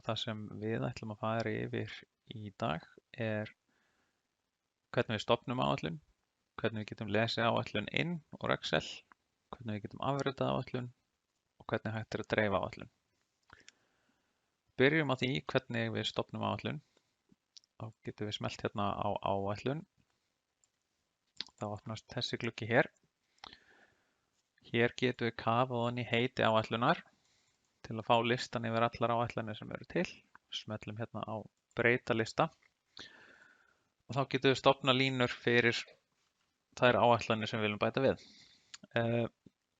það sem við ætlum að fara yfir í dag er hvernig við stofnum áætlun, hvernig við getum lesið áætlun inn úr Excel, hvernig við getum afritað áætlun og hvernig hægt er að dreifa áætlun. Byrjum á því hvernig við stofnum áætlun. Þá getum við smellt hérna á áætlun. Þá opnast þessi gluggi hér. Hér getum við kafað ofan í heiti áætlunar til að fá listan yfir allar áætlanir sem eru til. Smellum hérna á breyta lista og þá getum við stofnað línur fyrir þær áætlanir sem við viljum bæta við.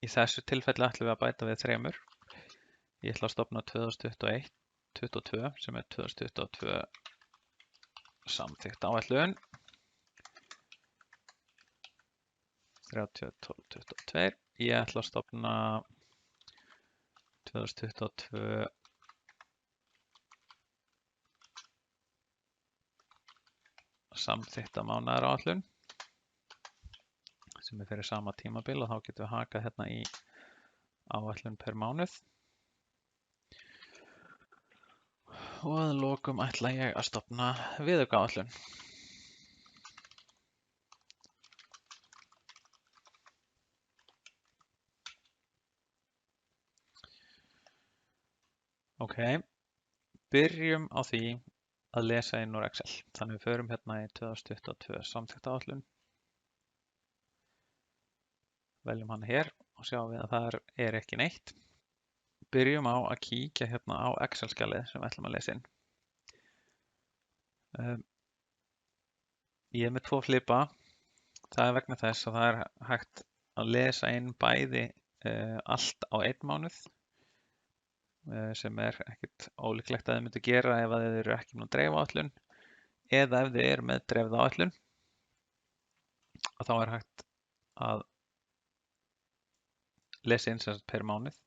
Í þessu tilfelli ætlum við að bæta við 3. Ég ætla að stofna 2021-22 sem er 2022 samþykkt áætlun. 30-12-22. Ég ætla að stofna 2022 samþykkta mánaðaráætlun sem er fyrir sama tímabil og þá getum við hakað hérna í áætlun per mánuð. Og að lokum ætla ég að stofna viðaukaáætlun. Ok, byrjum á því að lesa inn úr Excel. Þannig við förum hérna í 2022 samþykkta áætlun. Veljum hana hér og sjáum við að það er ekki neitt. Byrjum á að kíkja hérna á Excel-skjalið sem við ætlum að lesa inn. Ég er með 2 flipa. Það er vegna þess að það er hægt að lesa inn bæði allt á 1 mánuð sem er ekkert ólíklegt að þið myndu gera ef þið eru ekki með dreifa áætlun eða ef þið eru með dreifða áætlun og þá er hægt að lesa inn sem sagt per mánuð.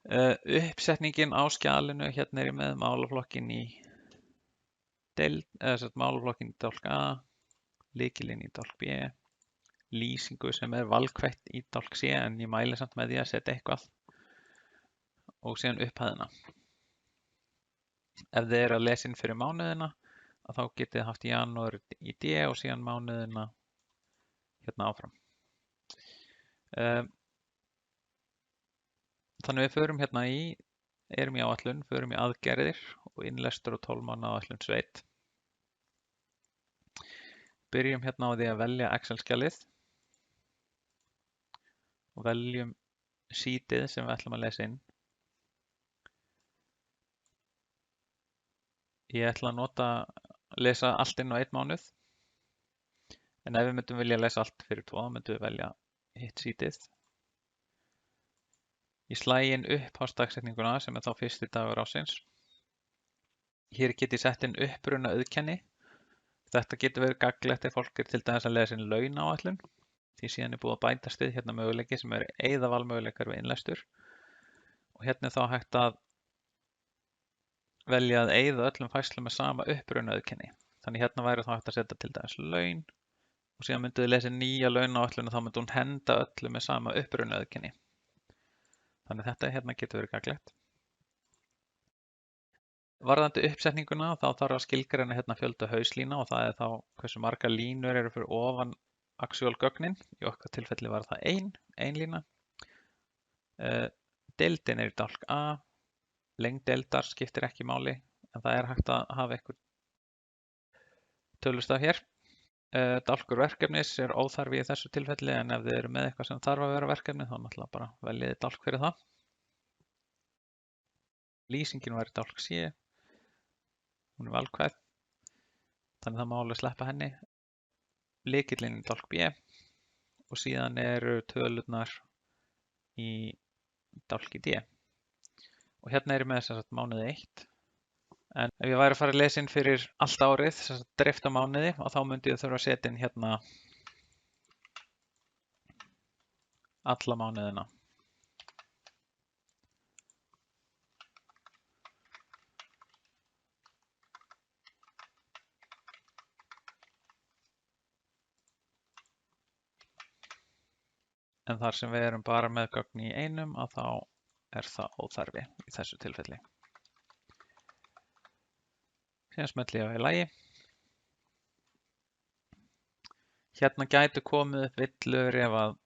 Uppsetningin á skjalinu, hérna er ég með málaflokkin í deild, málaflokkin í dálk A, lykilinn í dálk B, lýsingu sem er valkvætt í dálk C en ég mæli samt með því að setja eitthvað og síðan upphæðina. Ef þið eru að lesa inn fyrir mánuðina þá getið þið haft janúar í D og síðan mánuðina hérna áfram. Þannig við förum hérna erum í áætlun, förum í aðgerðir og innlestur og 12 mánaða áætlun sveit. Byrjum hérna á því að velja Excel-skjalið og veljum sheetið sem við ætlum að lesa inn. Ég ætla að lesa allt inn á 1 mánuð. En ef við myndum vilja lesa allt fyrir 2, þá myndum við velja hitt sheetið. Ég slægi inn upphafsdagsetninguna sem er þá 1. dagur ársins. Hér get ég sett inn uppruna auðkenni. Þetta getur verið gagnlegt ef fólk er til dæmis að lesa inn launaáætlun. Því síðan er búið að bætast við hérna möguleiki sem eru eyðavalmöguleikar við innlestur. Og hérna er þá hægt að velja að eyða öllum færslum með sama uppruna auðkenni. Þannig hérna væri þá hægt að setja til dæmis laun og síðan myndu þið lesa nýja launaáætlun og þá myndi hún henda öllu með sama uppruna auðkenni. Þannig þetta hérna getur verið gagnlegt. Varðandi uppsetninguna þá þarf að skilgreina hérna fjölda hauslína og það er þá hversu margar línur eru fyrir ofan actual gögnin. Í okkar tilfelli var það ein lína. Deildin er í dálk A. Lengd deildar skiptir ekki máli en það er hægt að hafa eitthvað tölustaf hér. Dálkur verkefnis er óþarfi í þessu tilfelli en ef þið eru með eitthvað sem þarf að vera verkefni þá náttúrulega bara veljið dálk fyrir það. Lýsingin var í dálk C. Hún er valkvæð. Þannig það má alveg sleppa henni. Lykillinn í dálk B og síðan eru tölurnar í dálki D. Og hérna er ég með þess að mánuði 1. En ef ég væri að fara að lesa inn fyrir allt árið, þess að dreift á mánuði, og þá myndi ég þurfa að setja inn hérna alla mánuðina. En þar sem við erum bara með gögn í einum, þá er það óþarfi í þessu tilfelli. Síðan smelli ég á í lagi. Hérna gætu komið upp villur ef að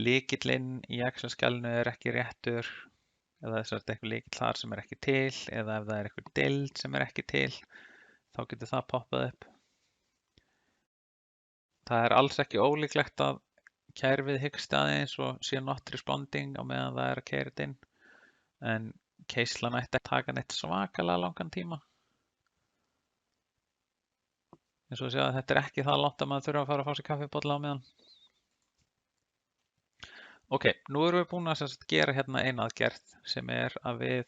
lykillinn í Excel-skjalinu er ekki réttur, eða þess að þetta er eitthvað lykill þar sem er ekki til, eða ef það er eitthvað deild sem er ekki til, þá getur það poppað upp. Það er alls ekki ólíklegt að kerfið hyggst aðeins og sé not responding á meðan það er að keyra þetta inn, en keislan ætti að taka neitt svakalega langan tíma. Eins og að segja að þetta er ekki það langt að maður þurfa að fara að fá sér kaffibolla á meðan. Ok, nú erum við búin að gera hérna eina aðgerð sem er að við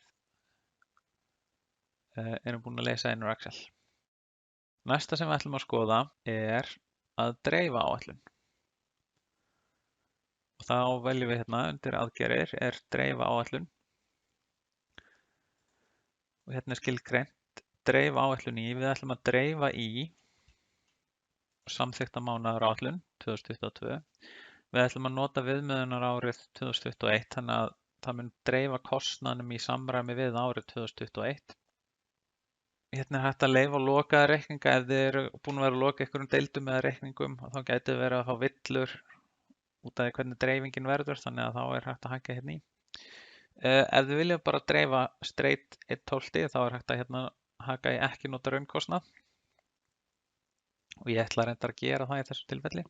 erum búin að leysa inn úr Excel. Næsta sem við ætlum að skoða er að dreifa áætlun. Og þá veljum við hérna undir aðgerðir er dreifa áætlun. Og hérna er skilgreint dreifa áætlun í. Við ætlum að dreifa í samþykkta mánaðar áætlun 2022. Við ætlum að nota viðmiðunar árið 2021, þannig að það mun dreifa kostnaðinum í samræmi við árið 2021. Hérna er hægt að leyfa lokaða reikninga ef þið eru búin að vera að loka einhverjum deildum eða reikningum, og þá gætu verið að fá villur út af hvernig dreifingin verður, þannig að þá er hægt að hækka hérna í. Ef þið viljum bara dreifa straight 1/12, þá er hægt að hérna hækka í ekki nota raunkostnað. Og ég ætla reyndar að gera það í þessu tilfelli.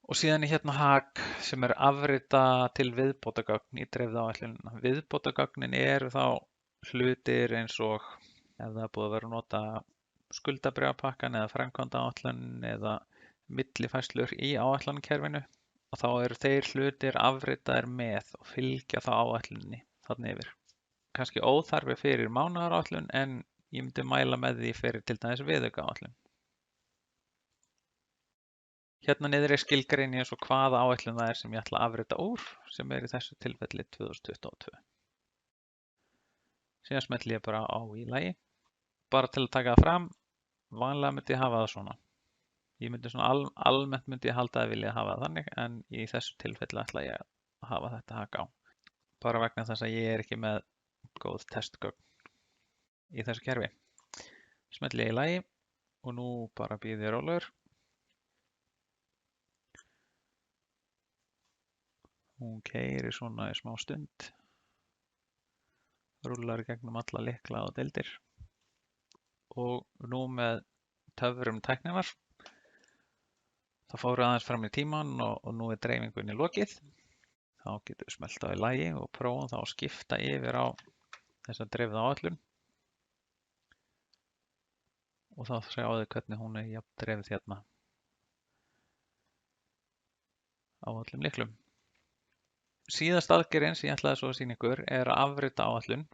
Og síðan er hérna hak sem er afrita til viðbótargögn í dreifða áætlunina. Viðbótargögnin eru þá hlutir eins og ef það er búið að vera að nota skuldabréfapakkann eða framkvæmdaáætlun eða millifærslur í áætlunarkerfinu, og þá eru þeir hlutir afritaðir með og fylgja þá áætluninni þarna yfir. Kannski óþarfi fyrir mánaðaráætlun, en ég myndi mæla með því fyrir til dæmis viðaukaáætlun. Hérna niður er skilgreining eins og hvaða áætlun það er sem ég ætla að afrita úr, sem er í þessu tilfelli 2022. Síðan smelli ég bara á í lagi. Bara til að taka það fram, vanlega myndi ég hafa það svona. Ég myndi svona almennt myndi ég halda að vilja hafa það þannig, en í þessu tilfelli ætla ég að hafa þetta hak á. Bara vegna þess að ég er ekki með góð testgögn í þessu kerfi. Smelli ég í lagi og nú bara býð ég rólegur. Hún keyrir svona í smá stund, rúllar í gegnum alla lykla og deildir. Og nú með töfrum tækninnar, það fóru aðeins fram í tíman og nú er dreifingunni lokið. Þá getum við smellt á í lagi og prófum þá að skipta yfir á þessa dreifða áætlun. Og þá sjáum við hvernig hún er jafn dreifð hérna á öllum lyklum. Síðast aðgerðin sem ég ætlaði svo að sýna ykkur er að afrita áætlun,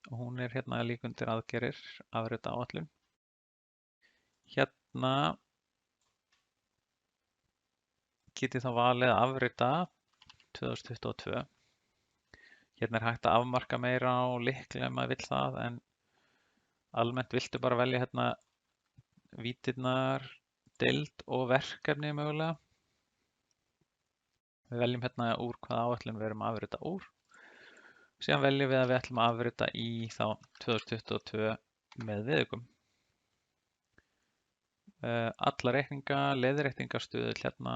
og hún er hérna líka undir aðgerðir, afrita áætlun. Hérna getið þá valið að afrita 2022. Hérna er hægt að afmarka meira á lykli ef maður vill það, en almennt viltu bara velja hérna víddirnar, deild og verkefni mögulega. Við veljum hérna úr hvaða áætlun við erum að afrita úr. Síðan veljum við að við ætlum að afrita í þá 2022 með viðaukum. Alla reikninga, leiðréttingastuðull hérna.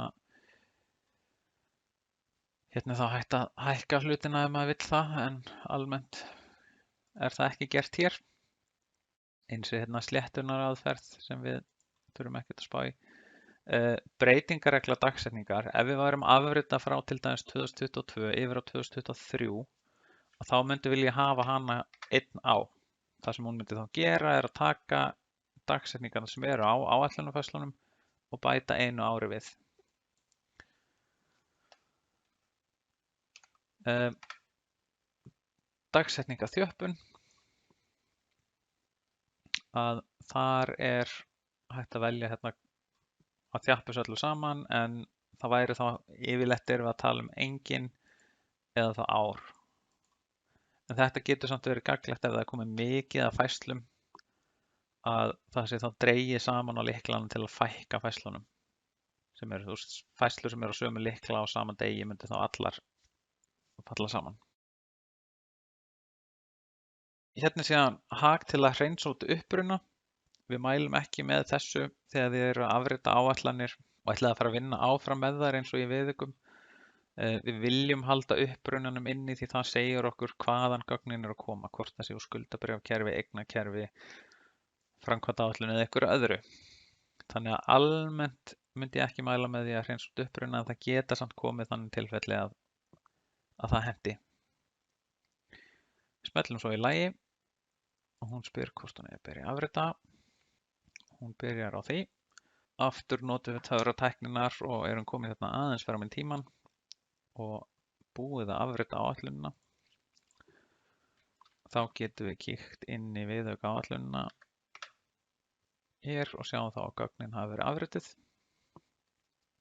Hérna er þá hægt að hækka hlutina ef maður vill það, en almennt er það ekki gert hér. Eins og hérna sléttunaraðferð sem við þurfum ekkert að spá í. Breytingaregla dagsetningar. Ef við varum að afrita frá til dæmis 2022 yfir á 2023, þá myndum við vilja hafa hana einn á. Það sem hún myndi þá gera er að taka dagsetningarna sem eru á áætlunarfærslunum og bæta einu ári við. Dagsetningaþjöppun. Að þar er hægt að velja hérna að þjappa þessu öllu saman, en það væri þá yfirleitt erum við að tala um engin eða þá ár. En þetta getur samt verið gagnlegt ef það er komið mikið af færslum, að það sé þá dregið saman á lyklanum til að fækka færslunum. Sem eru færslur sem eru á sömu lykla á sama degi myndi þá allar falla saman. Hérna er síðan hak til að hreinsa út uppruna. Við mælum ekki með þessu þegar þið eru að afrita áætlanir og ætlaði að fara að vinna áfram með þær eins og í viðaukum. Við viljum halda upprunanum inni því það segir okkur hvaðan gögnin eru að koma, hvort það sé úr skuldabréfakerfi, eignakerfi, framkvæmdaáætlun eða einhverju öðru. Þannig að almennt myndi ég ekki mæla með því að hreinsa út uppruna en það geta samt komið þannig tilfelli að það henti. Smellum svo í lagi og hún spyr hvort hún er að byrja að afrita. Hún byrjar á því. Aftur notum við töfratækninar og erum komið hérna aðeins fram í tímann og búið að afrita áætlunina. Þá getum við kíkt inn í viðauka áætlunina hér og sjáum þá að gögnin hafa verið afrituð.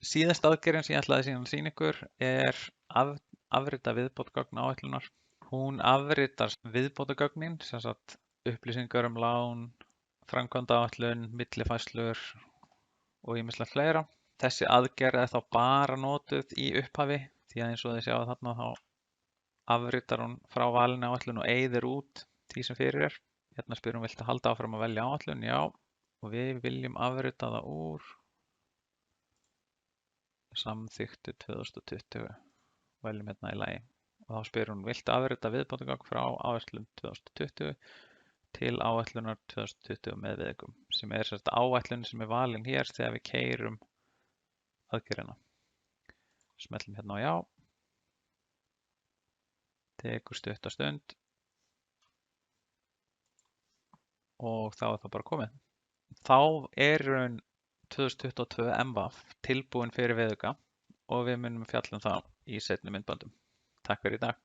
Síðasta aðgerðin sem ég ætlaði síðan að sýna ykkur er afrita viðbótargögn áætlunar. Hún afritar viðbótargögnin, sem sagt upplýsingar um lán, framkvæmdaáætlun, millifærslur og ýmislegt fleira. Þessi aðgerð er þá bara notuð í upphafi því að eins og þið sjáu þarna þá afritar hún frá valinni áætlun og eyðir út því sem fyrir er. Hérna spyr hún viltu halda áfram að velja áætlun? Já, og við viljum afrita það úr samþykktu 2020. Veljum hérna í lagi og þá spyr hún viltu afrita viðbótargögn frá áætlun 2020 til áætlunar 2020 með viðaukum, sem er sérst áætlun sem er valin hér þegar við keyrum aðgerðina. Smellum hérna á já. Tekur stutta stund og þá er það bara komið. Þá er 2022 MVAF tilbúin fyrir viðauka og við munum fjalla um það í seinni myndböndum. Takk fyrir í dag.